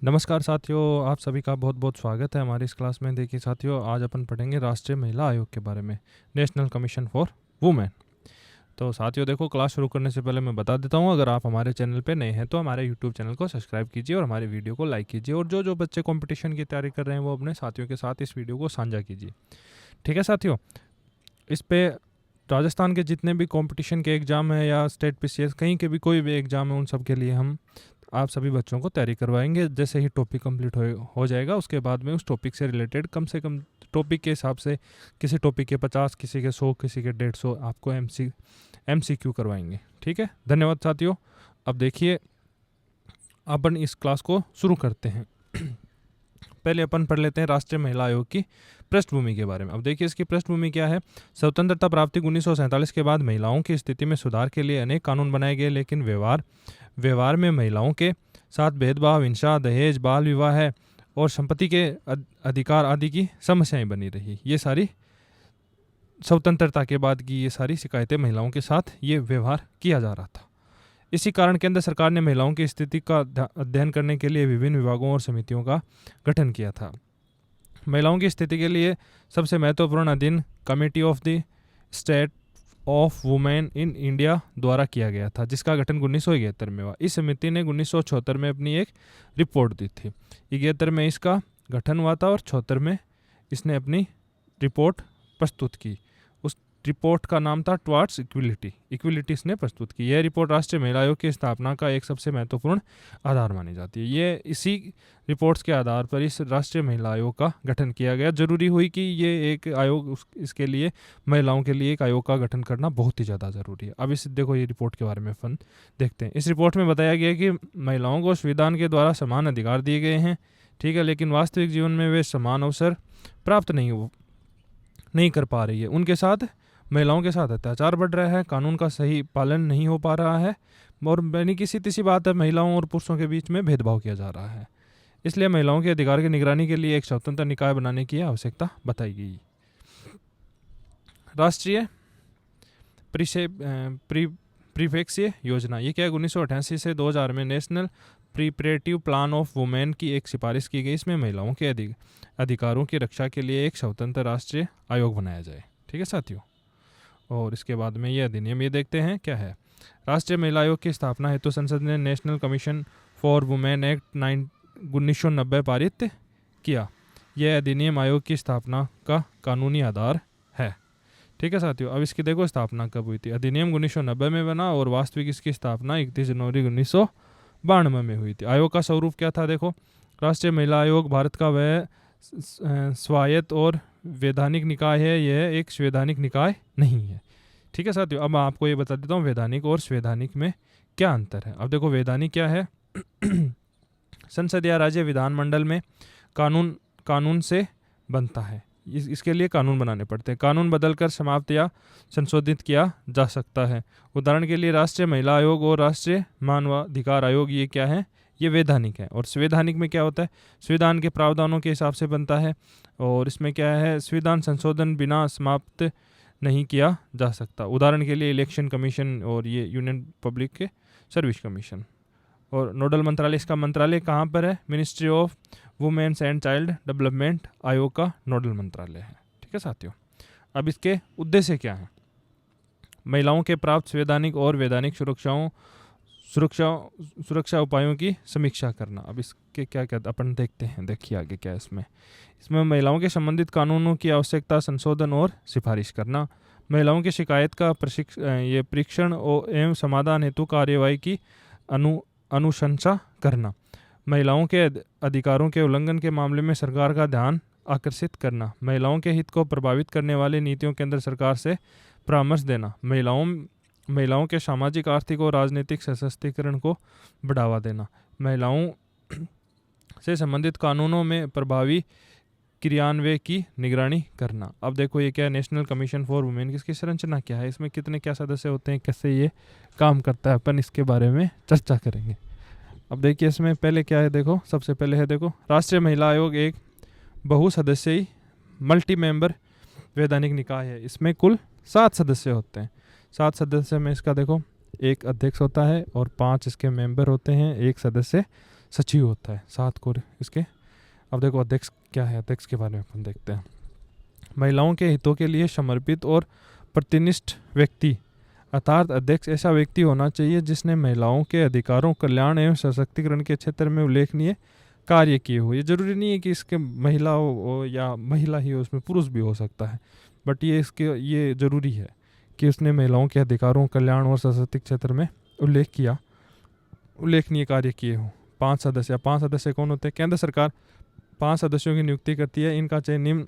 नमस्कार साथियों, आप सभी का बहुत बहुत स्वागत है हमारी इस क्लास में। देखिए साथियों, आज अपन पढ़ेंगे राष्ट्रीय महिला आयोग के बारे में, नेशनल कमीशन फॉर वुमेन। तो साथियों देखो, क्लास शुरू करने से पहले मैं बता देता हूँ, अगर आप हमारे चैनल पे नए हैं तो हमारे यूट्यूब चैनल को सब्सक्राइब कीजिए और हमारे वीडियो को लाइक कीजिए। और जो जो बच्चे कॉम्पिटिशन की तैयारी कर रहे हैं वो अपने साथियों के साथ इस वीडियो को साझा कीजिए। ठीक है साथियों, इस पे राजस्थान के जितने भी कंपटीशन के एग्ज़ाम है या स्टेट पीसीएस कहीं के भी कोई भी एग्ज़ाम है, उन सब के लिए हम आप सभी बच्चों को तैयारी करवाएंगे। जैसे ही टॉपिक कंप्लीट हो जाएगा उसके बाद में उस टॉपिक से रिलेटेड कम से कम टॉपिक के हिसाब से किसी टॉपिक के 50, किसी के 100, किसी के 150 आपको एमसीक्यू करवाएंगे। ठीक है, धन्यवाद साथियों। अब देखिए, अपन इस क्लास को शुरू करते हैं। पहले अपन पढ़ लेते हैं राष्ट्रीय महिला आयोग की पृष्ठभूमि के बारे में। अब देखिए, इसकी पृष्ठभूमि क्या है। स्वतंत्रता प्राप्ति 1947 के बाद महिलाओं की स्थिति में सुधार के लिए अनेक कानून बनाए गए, लेकिन व्यवहार में महिलाओं के साथ भेदभाव, हिंसा, दहेज, बाल विवाह और संपत्ति के अधिकार आदि की समस्याएं बनी रही। ये सारी स्वतंत्रता के बाद की ये सारी शिकायतें महिलाओं के साथ ये व्यवहार किया जा रहा था। इसी कारण केंद्र सरकार ने महिलाओं की स्थिति का अध्ययन करने के लिए विभिन्न विभागों और समितियों का गठन किया था। महिलाओं की स्थिति के लिए सबसे महत्वपूर्ण अध्ययन committee of the state of women in India द्वारा किया गया था, जिसका गठन 1971 में हुआ। इस समिति ने 1976 में अपनी एक रिपोर्ट दी थी। 71 में इसका गठन हुआ था और 76 में इसने अपनी रिपोर्ट प्रस्तुत की। उस रिपोर्ट का नाम था टुवर्ड्स इक्विलिटी इसने प्रस्तुत की। यह रिपोर्ट राष्ट्रीय महिला आयोग की स्थापना का एक सबसे महत्वपूर्ण आधार मानी जाती है। ये इसी रिपोर्ट्स के आधार पर इस राष्ट्रीय महिला आयोग का गठन किया गया। जरूरी हुई कि ये एक आयोग, इसके लिए महिलाओं के लिए एक आयोग का गठन करना बहुत ही ज़्यादा ज़रूरी है। अब इस देखो, ये रिपोर्ट के बारे में अपन देखते हैं। इस रिपोर्ट में बताया गया कि महिलाओं को संविधान के द्वारा समान अधिकार दिए गए हैं, ठीक है, लेकिन वास्तविक जीवन में वे समान अवसर प्राप्त नहीं कर पा रही है। उनके साथ महिलाओं के साथ अत्याचार बढ़ रहा है, कानून का सही पालन नहीं हो पा रहा है और यानी कि सीधी सी बात है, महिलाओं और पुरुषों के बीच में भेदभाव किया जा रहा है। इसलिए महिलाओं के अधिकार की निगरानी के लिए एक स्वतंत्र निकाय बनाने की आवश्यकता बताई गई। राष्ट्रीय प्रीफेक्सीय योजना, ये क्या है, 1988 से 2000 में national preparative plan of women की एक सिफारिश की गई। इसमें महिलाओं के अधिकारों की रक्षा के लिए एक स्वतंत्र राष्ट्रीय आयोग बनाया जाए। ठीक है साथियों, और इसके बाद में ये अधिनियम ये देखते हैं क्या है। राष्ट्रीय महिला आयोग की स्थापना हेतु संसद ने national commission for women act 1990 पारित किया। यह अधिनियम आयोग की स्थापना का कानूनी आधार है। ठीक है साथियों, अब इसकी देखो स्थापना कब हुई थी। अधिनियम 1990 में बना और वास्तविक इसकी स्थापना 31 जनवरी 1992 में हुई थी। आयोग का स्वरूप क्या था, देखो। राष्ट्रीय महिला आयोग भारत का वह स्वायत्त और वैधानिक निकाय है, यह एक संवैधानिक निकाय नहीं है। ठीक है साथियों, अब मैं आपको ये बता देता हूँ वैधानिक और संवैधानिक में क्या अंतर है। अब देखो, वैधानिक क्या है। संसद या राज्य विधानमंडल में कानून से बनता है। इसके लिए कानून बनाने पड़ते हैं। कानून बदलकर समाप्त या संशोधित किया जा सकता है। उदाहरण के लिए राष्ट्रीय महिला आयोग और राष्ट्रीय मानवाधिकार आयोग, ये क्या है, ये वैधानिक है। और संवैधानिक में क्या होता है, संविधान के प्रावधानों के हिसाब से बनता है और इसमें क्या है, संविधान संशोधन बिना समाप्त नहीं किया जा सकता। उदाहरण के लिए इलेक्शन कमीशन और ये यूनियन पब्लिक सर्विस कमीशन। और नोडल मंत्रालय, इसका मंत्रालय कहाँ पर है, ministry of women's and child development आयोग का नोडल मंत्रालय है। ठीक है साथियों, अब इसके उद्देश्य क्या है। महिलाओं के प्राप्त संवैधानिक और वैधानिक सुरक्षा उपायों की समीक्षा करना। अब इसके क्या क्या अपन देखते हैं, देखिए आगे क्या है इसमें महिलाओं के संबंधित कानूनों की आवश्यकता, संशोधन और सिफारिश करना। महिलाओं की शिकायत का परीक्षण एवं समाधान हेतु कार्यवाही की अनुशंसा करना। महिलाओं के अधिकारों के उल्लंघन के मामले में सरकार का ध्यान आकर्षित करना। महिलाओं के हित को प्रभावित करने वाली नीतियों केंद्र सरकार से परामर्श देना। महिलाओं के सामाजिक, आर्थिक और राजनीतिक सशक्तिकरण को बढ़ावा देना। महिलाओं से संबंधित कानूनों में प्रभावी क्रियान्वयन की निगरानी करना। अब देखो, ये क्या है, नेशनल कमीशन फॉर वुमेन, किसकी संरचना क्या है, इसमें कितने क्या सदस्य होते हैं, कैसे ये काम करता है, अपन इसके बारे में चर्चा करेंगे। अब देखिए, इसमें पहले क्या है, देखो, सबसे पहले है, देखो, राष्ट्रीय महिला आयोग एक बहुसदस्यीय मल्टी मेंबर वैधानिक निकाय है। इसमें कुल 7 सदस्य होते हैं। 7 सदस्य में इसका देखो, एक अध्यक्ष होता है और 5 इसके मेंबर होते हैं, एक सदस्य सचिव होता है। 7 को इसके। अब देखो अध्यक्ष क्या है, अध्यक्ष के बारे में अपन देखते हैं। महिलाओं के हितों के लिए समर्पित और प्रतिनिष्ठ व्यक्ति अर्थात अध्यक्ष ऐसा व्यक्ति होना चाहिए जिसने महिलाओं के अधिकारों, कल्याण एवं सशक्तिकरण के क्षेत्र में उल्लेखनीय कार्य किए हो। ये जरूरी नहीं है कि इसके महिला हो या महिला ही हो, उसमें पुरुष भी हो सकता है, बट ये जरूरी है कि उसने महिलाओं के अधिकारों, कल्याण और सशक्तिकरण क्षेत्र में उल्लेखनीय कार्य किए हो। 5 सदस्य कौन होते हैं? केंद्र सरकार 5 सदस्यों की नियुक्ति करती है। इनका चयन निम्न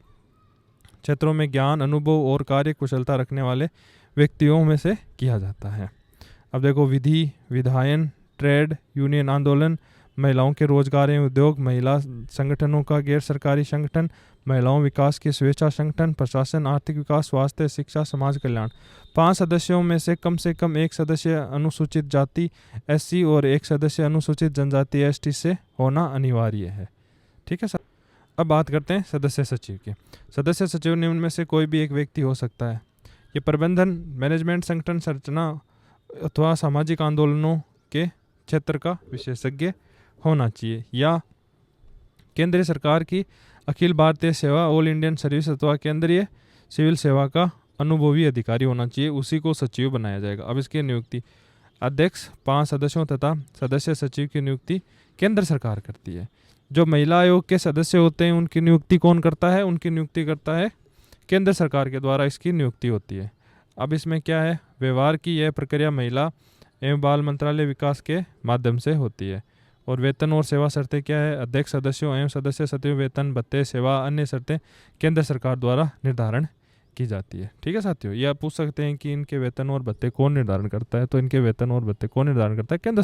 क्षेत्रों में ज्ञान, अनुभव और कार्य कुशलता रखने वाले व्यक्तियों में से किया जाता है। अब देखो विधि, विधायन, ट्रेड यूनियन आंदोलन, महिलाओं के रोजगार एवं उद्योग, महिला संगठनों का गैर सरकारी संगठन, महिलाओं विकास के स्वेच्छा संगठन, प्रशासन, आर्थिक विकास, स्वास्थ्य, शिक्षा, समाज कल्याण। 5 सदस्यों में से कम एक सदस्य अनुसूचित जाति SC और एक सदस्य अनुसूचित जनजाति ST से होना अनिवार्य है। ठीक है सर। अब बात करते हैं सदस्य सचिव की। सदस्य सचिव निम्न में से कोई भी एक व्यक्ति हो सकता है। ये प्रबंधन, मैनेजमेंट, संगठन संरचना अथवा सामाजिक आंदोलनों के क्षेत्र का विशेषज्ञ होना चाहिए, या केंद्रीय सरकार की अखिल भारतीय सेवा, ऑल इंडियन सर्विस अथवा केंद्रीय सिविल सेवा का अनुभवी अधिकारी होना चाहिए, उसी को सचिव बनाया जाएगा। अब इसकी नियुक्ति अध्यक्ष, 5 सदस्यों तथा सदस्य सचिव की नियुक्ति केंद्र सरकार करती है। जो महिला आयोग के सदस्य होते हैं उनकी नियुक्ति कौन करता है? उनकी नियुक्ति करता है केंद्र सरकार के द्वारा, इसकी नियुक्ति होती है। अब इसमें क्या है? व्यवहार की यह प्रक्रिया महिला एवं बाल मंत्रालय विकास के माध्यम से होती है। और वेतन और सेवा शर्तें क्या है? अध्यक्ष, सदस्यों एवं सदस्य सचिव वेतन, भत्ते, सेवा, अन्य शर्तें केंद्र सरकार द्वारा निर्धारण की जाती है। ठीक है साथियों। यह पूछ सकते हैं कि इनके वेतन और भत्ते कौन निर्धारण करता है, तो इनके वेतन और भत्ते कौन निर्धारण करता है? केंद्र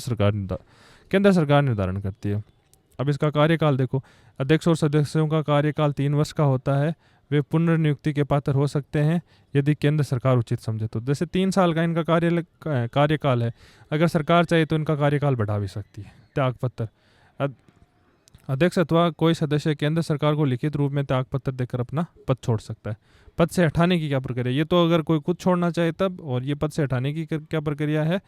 सरकार निर्धारण करती है। अब इसका कार्यकाल देखो, अध्यक्ष और सदस्यों का कार्यकाल 3 वर्ष का होता है। वे पुनर्नियुक्ति के पात्र हो सकते हैं यदि केंद्र सरकार उचित समझे तो। जैसे 3 साल का इनका कार्यकाल है, अगर सरकार चाहे तो इनका कार्यकाल बढ़ा भी सकती है। त्यागपत्र, अध्यक्ष अथवा कोई सदस्य केंद्र सरकार को लिखित रूप में त्यागपत्र देकर अपना पद छोड़ सकता है। पद से हटाने की क्या प्रक्रिया? ये तो अगर कोई खुद छोड़ना चाहे तब, और ये पद से हटाने की क्या प्रक्रिया है?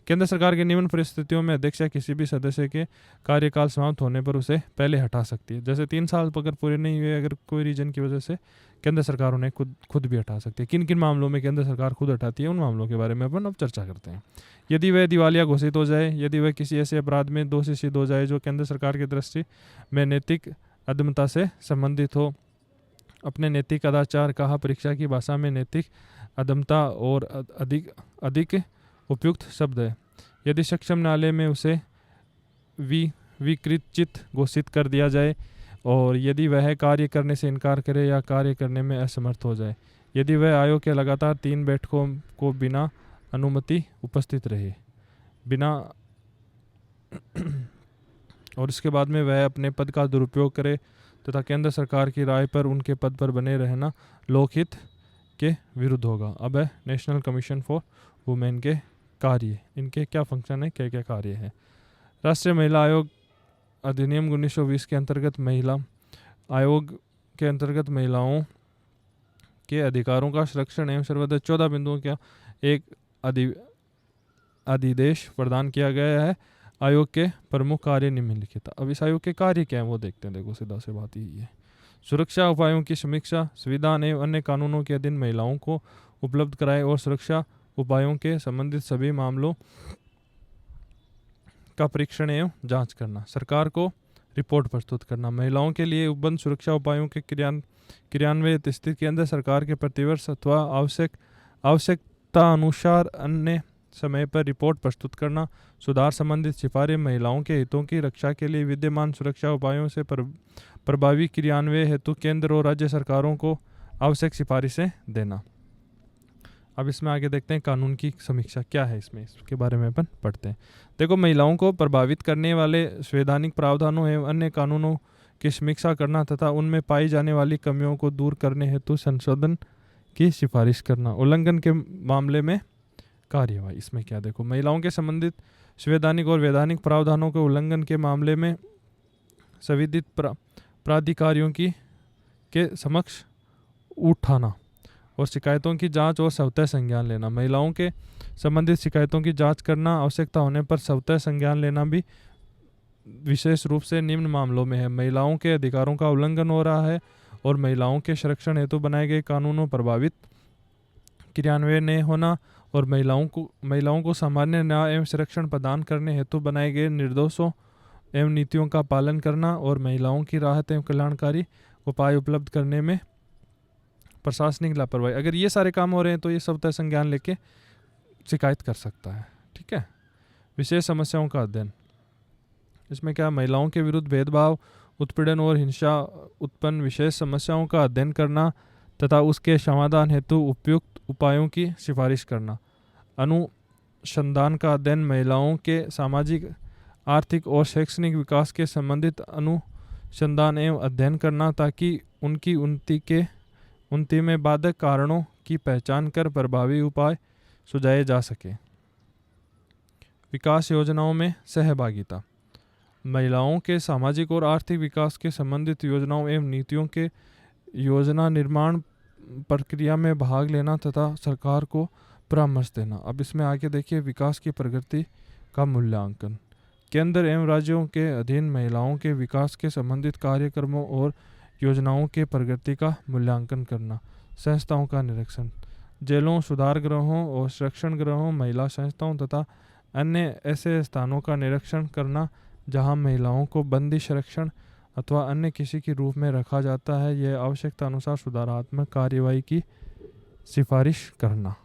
केंद्र सरकार के निम्न परिस्थितियों में अध्यक्ष या किसी भी सदस्य के कार्यकाल समाप्त होने पर उसे पहले हटा सकती है। जैसे 3 साल अगर पूरे नहीं हुए, अगर कोई रीजन की वजह से, केंद्र सरकार उन्हें खुद भी हटा सकती है। किन किन मामलों में केंद्र सरकार खुद हटाती है, उन मामलों के बारे में अपन अब चर्चा करते हैं। यदि वह दिवालिया घोषित हो जाए, यदि वह किसी ऐसे अपराध में दोषी सिद्ध हो जाए जो केंद्र सरकार की दृष्टि में नैतिक अदमता से संबंधित हो। अपने नैतिक कदाचार, कहा परीक्षा की भाषा में नैतिक अदमता और अधिक उपयुक्त शब्द है। यदि सक्षम न्यायालय में उसे विकृचित घोषित कर दिया जाए, और यदि वह कार्य करने से इनकार करे या कार्य करने में असमर्थ हो जाए। यदि वह आयोग के लगातार 3 बैठकों को बिना अनुमति उपस्थित रहे, और इसके बाद में वह अपने पद का दुरुपयोग करे तथा केंद्र सरकार की राय पर उनके पद पर बने रहना लोकहित के विरुद्ध होगा। अब है नेशनल कमीशन फॉर वुमेन के कार्य। इनके क्या फंक्शन है, क्या क्या कार्य है? राष्ट्रीय महिला आयोग अधिनियम 1920 के अंतर्गत महिला आयोग के अंतर्गत महिलाओं के अधिकारों का संरक्षण एवं सर्वोदय 14 बिंदुओं का एक अधिदेश प्रदान किया गया है। आयोग के प्रमुख कार्य निम्नलिखित। अब इस आयोग के कार्य क्या है वो देखते हैं। देखो सीधा से बात यही है। सुरक्षा उपायों की समीक्षा, संविधान एवं अन्य कानूनों के अधीन महिलाओं को उपलब्ध कराए और सुरक्षा उपायों के संबंधित सभी मामलों का परीक्षण एवं जांच करना। सरकार को रिपोर्ट प्रस्तुत करना। महिलाओं के लिए उपबंध सुरक्षा उपायों के क्रियान्वयन स्थिति केंद्र सरकार के प्रतिवर्ष अथवा आवश्यकता अनुसार अन्य समय पर रिपोर्ट प्रस्तुत करना। सुधार संबंधित सिफारिश, महिलाओं के हितों की रक्षा के लिए विद्यमान सुरक्षा उपायों से प्रभावी क्रियान्वयन हेतु केंद्र और राज्य सरकारों को आवश्यक सिफारिशें देना। अब इसमें आगे देखते हैं कानून की समीक्षा क्या है इसमें, इसके बारे में अपन पढ़ते हैं। देखो, महिलाओं को प्रभावित करने वाले संवैधानिक प्रावधानों एवं अन्य कानूनों की समीक्षा करना तथा उनमें पाई जाने वाली कमियों को दूर करने हेतु संशोधन की सिफारिश करना। उल्लंघन के मामले में कार्यवाही। इसमें क्या देखो, महिलाओं के संबंधित संवैधानिक और वैधानिक प्रावधानों के उल्लंघन के मामले में संविधित प्राधिकारियों के समक्ष उठाना और शिकायतों की जांच और स्वतः संज्ञान लेना। महिलाओं के संबंधित शिकायतों की जांच करना, आवश्यकता होने पर स्वतः संज्ञान लेना भी विशेष रूप से निम्न मामलों में है: महिलाओं के अधिकारों का उल्लंघन हो रहा है और महिलाओं के संरक्षण हेतु बनाए गए कानूनों प्रभावित क्रियान्वयन नहीं होना, और महिलाओं को सामान्य न्याय एवं संरक्षण प्रदान करने हेतु बनाए गए निर्देशों एवं नीतियों का पालन करना, और महिलाओं की राहत एवं कल्याणकारी उपाय उपलब्ध करने में प्रशासनिक लापरवाही। अगर ये सारे काम हो रहे हैं तो ये सब तय संज्ञान लेके शिकायत कर सकता है। ठीक है। विशेष समस्याओं का अध्ययन, इसमें क्या, महिलाओं के विरुद्ध भेदभाव, उत्पीड़न और हिंसा उत्पन्न विशेष समस्याओं का अध्ययन करना तथा उसके समाधान हेतु उपयुक्त उपायों की सिफारिश करना। अनुसंधान का अध्ययन, महिलाओं के सामाजिक, आर्थिक और शैक्षणिक विकास के संबंधित अनुसंधान एवं अध्ययन करना ताकि उनकी उन्नति में बाधक कारणों की पहचान कर प्रभावी उपाय सुझाए जा सके। विकास योजनाओं में सहभागिता, महिलाओं के सामाजिक और आर्थिक विकास के संबंधित योजनाओं एवं नीतियों के योजना निर्माण प्रक्रिया में भाग लेना तथा सरकार को परामर्श देना। अब इसमें आगे देखिए, विकास की प्रगति का मूल्यांकन, केंद्र एवं राज्यों के अधीन महिलाओं के विकास के संबंधित कार्यक्रमों और योजनाओं के प्रगति का मूल्यांकन करना। संस्थाओं का निरीक्षण, जेलों, सुधार गृहों और संरक्षण गृहों, महिला संस्थाओं तथा अन्य ऐसे स्थानों का निरीक्षण करना जहां महिलाओं को बंदी, संरक्षण अथवा अन्य किसी के रूप में रखा जाता है। यह आवश्यकता अनुसार सुधारात्मक कार्यवाही की सिफारिश करना।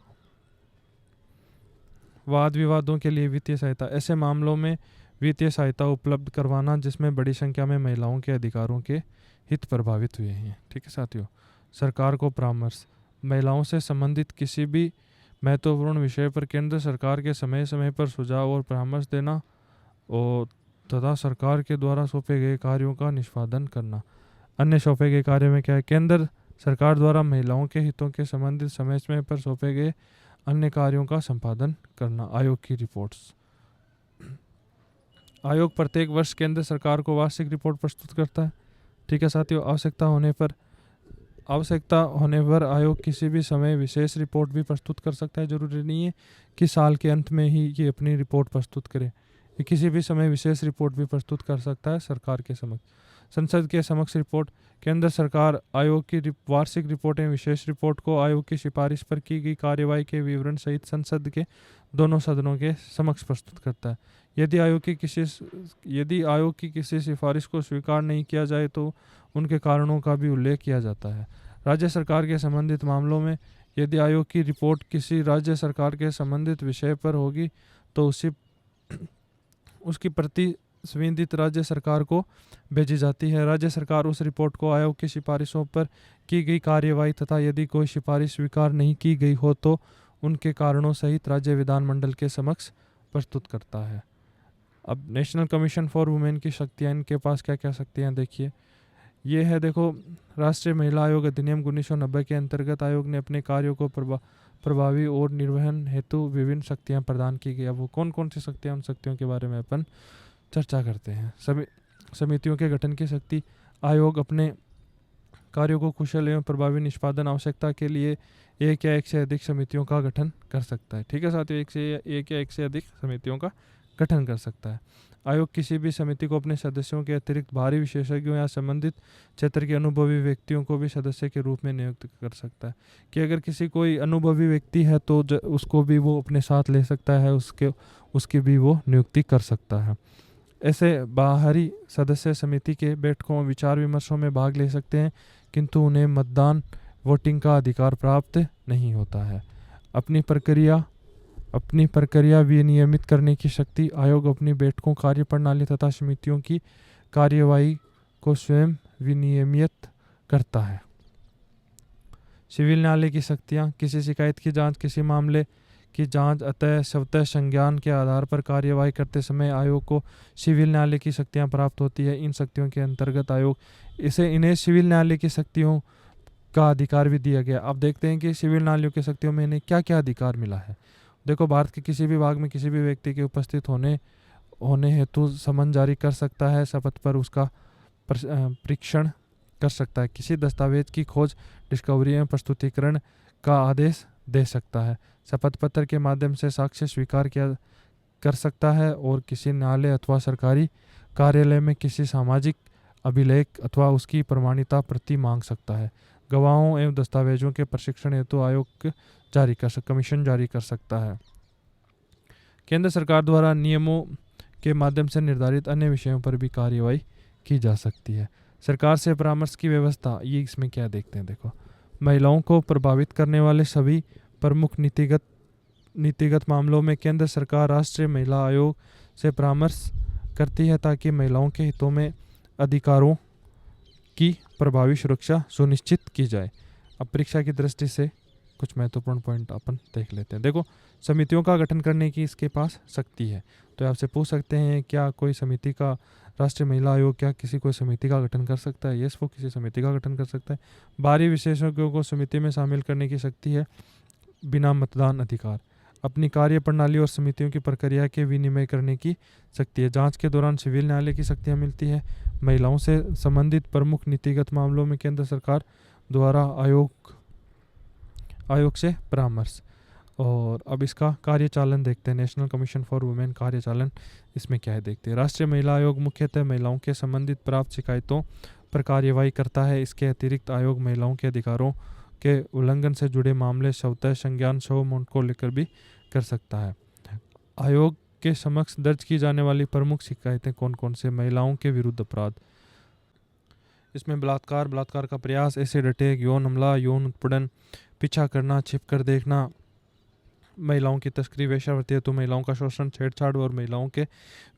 वाद विवादों के लिए वित्तीय सहायता, ऐसे मामलों में वित्तीय सहायता उपलब्ध करवाना जिसमें बड़ी संख्या में महिलाओं के अधिकारों के हित प्रभावित हुए हैं। ठीक है साथियों। सरकार को परामर्श, महिलाओं से संबंधित किसी भी महत्वपूर्ण विषय पर केंद्र सरकार के समय समय पर सुझाव और परामर्श देना और तथा सरकार के द्वारा सौंपे गए कार्यों का निष्पादन करना। अन्य सौंपे गए कार्य में क्या है, केंद्र सरकार द्वारा महिलाओं के हितों के संबंधित समय समय पर सौंपे गए अन्य कार्यों का संपादन करना। आयोग की रिपोर्ट्स, आयोग प्रत्येक वर्ष केंद्र सरकार को वार्षिक रिपोर्ट प्रस्तुत करता है। ठीक है साथियों। आवश्यकता होने पर आयोग किसी भी समय विशेष रिपोर्ट भी प्रस्तुत कर सकता है। जरूरी नहीं है कि साल के अंत में ही ये अपनी रिपोर्ट प्रस्तुत करे, ये किसी भी समय विशेष रिपोर्ट भी प्रस्तुत कर सकता है सरकार के समक्ष। संसद के समक्ष रिपोर्ट, केंद्र सरकार आयोग की वार्षिक रिपोर्टें विशेष रिपोर्ट को आयोग की सिफारिश पर की गई कार्यवाही के विवरण सहित संसद के दोनों सदनों के समक्ष प्रस्तुत करता है। यदि आयोग की किसी सिफारिश को स्वीकार नहीं किया जाए तो उनके कारणों का भी उल्लेख किया जाता है। राज्य सरकार के संबंधित मामलों में यदि आयोग की रिपोर्ट किसी राज्य सरकार के संबंधित विषय पर होगी तो उसकी प्रति संबंधित राज्य सरकार को भेजी जाती है। राज्य सरकार उस रिपोर्ट को आयोग की सिफारिशों पर की गई कार्यवाही तथा यदि कोई सिफारिश स्वीकार नहीं की गई हो तो उनके कारणों सहित राज्य विधानमंडल के समक्ष प्रस्तुत करता है। अब नेशनल कमीशन फॉर वुमेन की शक्तियाँ, इनके पास क्या क्या शक्तियाँ देखिए। ये है, देखो, राष्ट्रीय महिला आयोग अधिनियम 1990 के अंतर्गत आयोग ने अपने कार्यों को प्रभावी और निर्वहन हेतु विभिन्न शक्तियाँ प्रदान की गई। अब वो कौन कौन सी शक्तियाँ, उन शक्तियों के बारे में अपन चर्चा करते हैं। समितियों के गठन की शक्ति, आयोग अपने कार्यों को कुशल एवं प्रभावी निष्पादन आवश्यकता के लिए एक या एक से अधिक समितियों का गठन कर सकता है। ठीक है साथियों, एक या एक से अधिक समितियों का गठन कर सकता है। आयोग किसी भी समिति को अपने सदस्यों के अतिरिक्त बाहरी विशेषज्ञों या संबंधित क्षेत्र के अनुभवी व्यक्तियों को भी सदस्य के रूप में नियुक्त कर सकता है। कि अगर किसी कोई अनुभवी व्यक्ति है तो उसको भी वो अपने साथ ले सकता है, उसकी भी वो नियुक्ति कर सकता है। ऐसे बाहरी सदस्य समिति के बैठकों विचार विमर्शों में भाग ले सकते हैं किंतु उन्हें मतदान वोटिंग का अधिकार प्राप्त नहीं होता है। अपनी प्रक्रिया विनियमित करने की शक्ति, आयोग अपनी बैठकों, कार्यप्रणाली तथा समितियों की कार्यवाही को स्वयं विनियमित करता है। सिविल न्यायालय की शक्तियाँ, किसी शिकायत की जांच, किसी मामले की जांच अतः स्वतः संज्ञान के आधार पर कार्यवाही करते समय आयोग को सिविल न्यायालय की शक्तियाँ प्राप्त होती है। इन शक्तियों के अंतर्गत आयोग इन्हें सिविल न्यायालय की शक्तियों का अधिकार भी दिया गया। अब देखते हैं कि सिविल न्यायालयों की शक्तियों में इन्हें क्या क्या अधिकार मिला है। देखो, भारत के किसी भी भाग में किसी भी व्यक्ति के उपस्थित होने हेतु समन जारी कर सकता है, शपथ पर उसका परीक्षण कर सकता है, किसी दस्तावेज की खोज, डिस्कवरी एवं प्रस्तुतिकरण का आदेश दे सकता है, शपथ पत्र के माध्यम से साक्ष्य स्वीकार किया कर सकता है और किसी न्यायालय अथवा सरकारी कार्यालय में किसी सामाजिक अभिलेख अथवा उसकी प्रमाणिता प्रति मांग सकता है। गवाहों एवं दस्तावेजों के प्रशिक्षण हेतु आयोग कमीशन जारी कर सकता है। केंद्र सरकार द्वारा नियमों के माध्यम से निर्धारित अन्य विषयों पर भी कार्यवाही की जा सकती है। सरकार से परामर्श की व्यवस्था, ये इसमें क्या देखते हैं, देखो, महिलाओं को प्रभावित करने वाले सभी प्रमुख नीतिगत मामलों में केंद्र सरकार राष्ट्रीय महिला आयोग से परामर्श करती है ताकि महिलाओं के हितों में अधिकारों की प्रभावी सुरक्षा सुनिश्चित की जाए। अब परीक्षा की दृष्टि से कुछ महत्वपूर्ण पॉइंट अपन देख लेते हैं। देखो, समितियों का गठन करने की इसके पास शक्ति है। तो आपसे पूछ सकते हैं क्या कोई समिति का, राष्ट्रीय महिला आयोग क्या किसी कोई समिति का गठन कर सकता है? यस, वो किसी समिति का गठन कर सकता है। बाहरी विशेषज्ञों को समिति में शामिल करने की शक्ति है। बिना मतदान अधिकार, अपनी कार्य प्रणाली और समितियों की प्रक्रिया के विनिमय करने की शक्ति है। जांच के दौरान सिविल न्यायालय की शक्तियाँ मिलती है। महिलाओं से संबंधित प्रमुख नीतिगत मामलों में केंद्र सरकार द्वारा आयोग से परामर्श। और अब इसका कार्यचालन देखते हैं। नेशनल कमीशन फॉर वुमेन कार्यचालन इसमें क्या है देखते हैं। राष्ट्रीय महिला आयोग मुख्यतः महिलाओं के संबंधित प्राप्त शिकायतों पर कार्यवाही करता है। इसके अतिरिक्त आयोग महिलाओं के अधिकारों के उल्लंघन से जुड़े मामले स्वतः संज्ञान को लेकर भी कर सकता है। आयोग के समक्ष दर्ज की जाने वाली प्रमुख शिकायतें कौन कौन से? महिलाओं के विरुद्ध अपराध, इसमें बलात्कार का प्रयास, एसिड अटैक, यौन हमला, यौन उत्पीड़न, पीछा करना, छिपकर देखना, महिलाओं की तस्करी, वेश्यावृत्ति हेतु महिलाओं का शोषण, छेड़छाड़ और महिलाओं के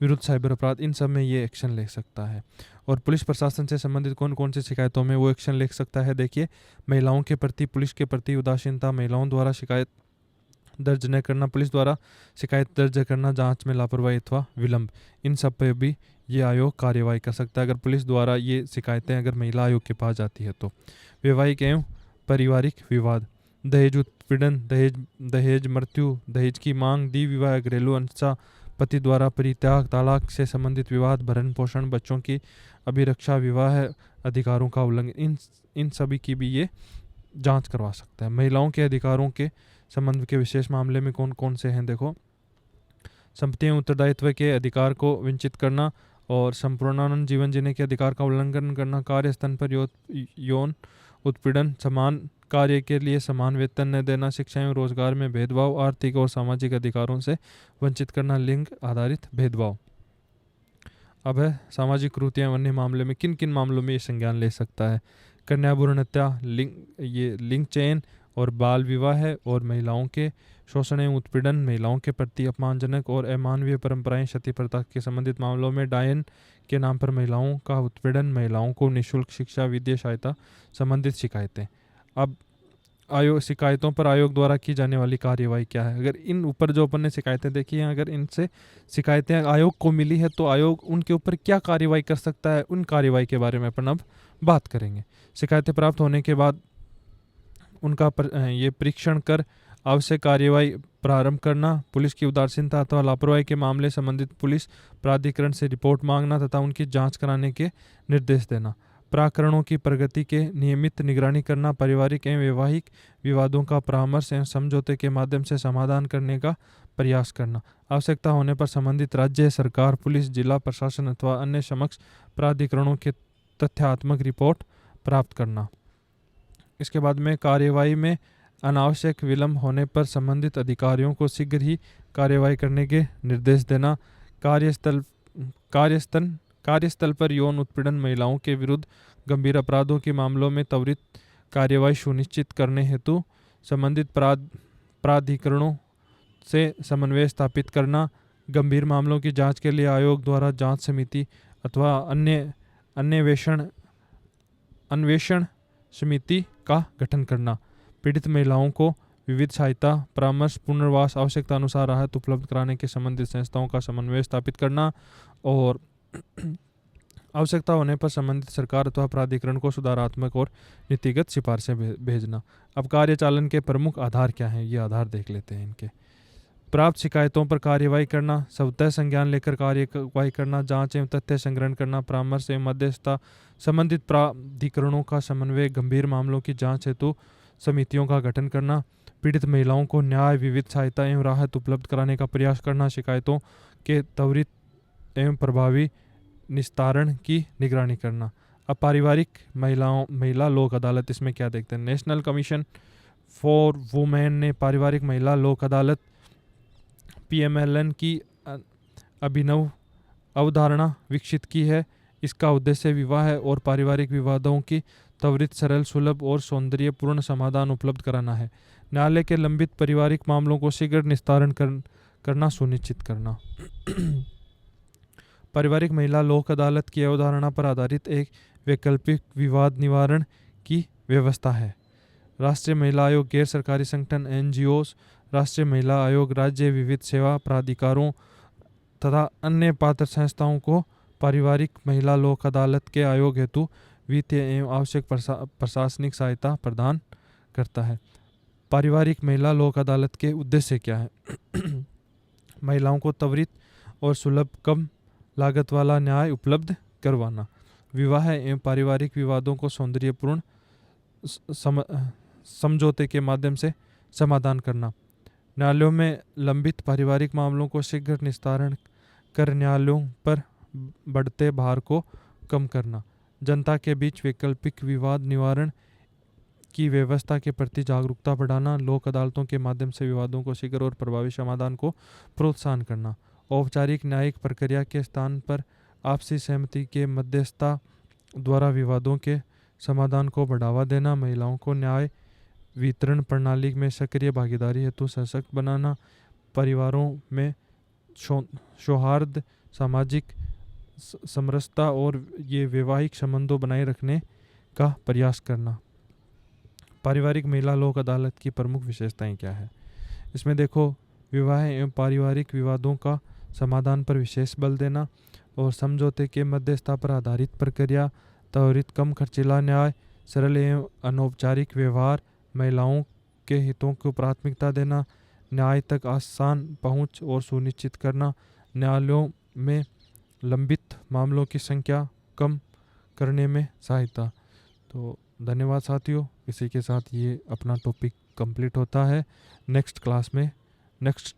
विरुद्ध साइबर अपराध, इन सब में ये एक्शन ले सकता है। और पुलिस प्रशासन से संबंधित कौन कौन सी शिकायतों में वो एक्शन ले सकता है? देखिए, महिलाओं के प्रति पुलिस के प्रति उदासीनता, महिलाओं द्वारा शिकायत दर्ज न करना, पुलिस द्वारा शिकायत दर्ज करना, जांच में लापरवाही अथवा विलंब, इन सब पे भी ये आयोग कार्यवाही कर सकता है अगर पुलिस द्वारा ये शिकायतें अगर महिला आयोग के पास जाती है तो। वैवाहिक एवं पारिवारिक विवाद, दहेज उत्पीड़न, दहेज मृत्यु, दहेज की मांग, विवाह, घरेलू हिंसा, पति द्वारा परित्याग, तलाक से संबंधित विवाद, भरण पोषण, बच्चों की अभिरक्षा, विवाह अधिकारों का उल्लंघन, इन सभी की भी ये जांच करवा सकता है। महिलाओं के अधिकारों के संबंध के विशेष मामले में कौन कौन से हैं? देखो, संपत्ति एवं उत्तरदायित्व के अधिकार को वंचित करना और संपूर्णानंद जीवन जीने के अधिकार का उल्लंघन करना, कार्यस्थल पर यौन उत्पीड़न, समान कार्य के लिए समान वेतन न देना, शिक्षा एवं रोजगार में भेदभाव, आर्थिक और सामाजिक अधिकारों से वंचित करना, लिंग आधारित भेदभाव। अब है सामाजिक कुरीतियां, अन्य मामले में किन किन मामलों में ये संज्ञान ले सकता है? कन्या भ्रूण हत्या, लिंग चयन और बाल विवाह है, और महिलाओं के शोषण एवं उत्पीड़न, महिलाओं के प्रति अपमानजनक और अमानवीय परंपराएं, सती प्रथा के संबंधित मामलों में डायन के नाम पर महिलाओं का उत्पीड़न, महिलाओं को निःशुल्क शिक्षा, वित्तीय सहायता संबंधित शिकायतें। अब आयोग शिकायतों पर आयोग द्वारा की जाने वाली कार्यवाही क्या है? अगर इन ऊपर जो अपन ने शिकायतें देखी हैं, अगर इनसे शिकायतें आयोग को मिली है तो आयोग उनके ऊपर क्या कार्यवाही कर सकता है, उन कार्यवाही के बारे में अपन अब बात करेंगे। शिकायतें प्राप्त होने के बाद उनका ये परीक्षण कर आवश्यक कार्यवाही प्रारंभ करना, पुलिस की उदासीनता अथवा लापरवाही के मामले संबंधित पुलिस प्राधिकरण से रिपोर्ट मांगना तथा उनकी जांच कराने के निर्देश देना, प्रकरणों की प्रगति के नियमित निगरानी करना, पारिवारिक एवं वैवाहिक विवादों का परामर्श एवं समझौते के माध्यम से समाधान करने का प्रयास करना, आवश्यकता होने पर संबंधित राज्य सरकार, पुलिस, जिला प्रशासन अथवा अन्य समक्ष प्राधिकरणों के तथ्यात्मक रिपोर्ट प्राप्त करना। इसके बाद में कार्यवाही में अनावश्यक विलंब होने पर संबंधित अधिकारियों को शीघ्र ही कार्यवाही करने के निर्देश देना, कार्यस्थल पर यौन उत्पीड़न, महिलाओं के विरुद्ध गंभीर अपराधों के मामलों में त्वरित कार्यवाही सुनिश्चित करने हेतु संबंधित प्राधिकरणों से समन्वय स्थापित करना, गंभीर मामलों की जांच के लिए आयोग द्वारा जांच समिति अथवा अन्वेषण समिति का गठन करना, पीड़ित महिलाओं को विविध सहायता, परामर्श, पुनर्वास, आवश्यकता अनुसार राहत उपलब्ध कराने के संबंधित संस्थाओं का समन्वय स्थापित करना और आवश्यकता होने पर संबंधित सरकार अथवा प्राधिकरण को सुधारात्मक और नीतिगत सिफारिशें भेजना। अब कार्यचालन के प्रमुख आधार क्या हैं, ये आधार देख लेते हैं इनके। प्राप्त शिकायतों पर कार्यवाही करना, स्वतः संज्ञान लेकर कार्यवाही करना, जांच एवं तथ्य संग्रहण करना, परामर्श एवं मध्यस्थता, संबंधित प्राधिकरणों का समन्वय, गंभीर मामलों की जांच हेतु समितियों का गठन करना, पीड़ित महिलाओं को न्याय, विविध सहायता एवं राहत उपलब्ध कराने का प्रयास करना, शिकायतों के त्वरित एवं प्रभावी निस्तारण की निगरानी करना। अब पारिवारिक महिला लोक अदालत, इसमें क्या देखते हैं। नेशनल कमीशन फॉर वुमेन ने पारिवारिक महिला लोक अदालत PMLN की अभिनव अवधारणा विकसित की है। इसका उद्देश्य विवाह और पारिवारिक विवादों की त्वरित, सरल, सुलभ और सौंदर्यपूर्ण समाधान उपलब्ध कराना है। न्यायालय के लंबित पारिवारिक मामलों को शीघ्र निस्तारण करना सुनिश्चित करना। पारिवारिक महिला लोक अदालत की अवधारणा पर आधारित एक वैकल्पिक विवाद निवारण की व्यवस्था है। राष्ट्रीय महिला आयोग, गैर सरकारी संगठन NGOs, राष्ट्रीय महिला आयोग, राज्य विविध सेवा प्राधिकारों तथा अन्य पात्र संस्थाओं को पारिवारिक महिला लोक अदालत के आयोग हेतु वित्तीय एवं आवश्यक प्रशासनिक सहायता प्रदान करता है। पारिवारिक महिला लोक अदालत के उद्देश्य क्या है। महिलाओं को त्वरित और सुलभ, कम लागत वाला न्याय उपलब्ध करवाना। विवाह एवं पारिवारिक विवादों को सौंदर्यपूर्ण समझौते के माध्यम से समाधान करना। न्यायालयों में लंबित पारिवारिक मामलों को शीघ्र निस्तारण कर न्यायालयों पर बढ़ते भार को कम करना। जनता के बीच वैकल्पिक विवाद निवारण की व्यवस्था के प्रति जागरूकता बढ़ाना। लोक अदालतों के माध्यम से विवादों को शीघ्र और प्रभावी समाधान को प्रोत्साहन करना। औपचारिक न्यायिक प्रक्रिया के स्थान पर आपसी सहमति के मध्यस्थता द्वारा विवादों के समाधान को बढ़ावा देना। महिलाओं को न्याय वितरण प्रणाली में सक्रिय भागीदारी हेतु सशक्त बनाना। परिवारों में सौहार्द, सामाजिक समरसता और ये वैवाहिक संबंधों बनाए रखने का प्रयास करना। पारिवारिक महिला लोक अदालत की प्रमुख विशेषताएं क्या है। इसमें देखो, विवाह एवं पारिवारिक विवादों का समाधान पर विशेष बल देना और समझौते के मध्यस्थता पर आधारित प्रक्रिया, त्वरित, कम खर्चीला न्याय, सरल एवं अनौपचारिक व्यवहार, महिलाओं के हितों को प्राथमिकता देना, न्याय तक आसान पहुंच और सुनिश्चित करना, न्यायालयों में लंबित मामलों की संख्या कम करने में सहायता। तो धन्यवाद साथियों, इसी के साथ ये अपना टॉपिक कंप्लीट होता है। नेक्स्ट क्लास में नेक्स्ट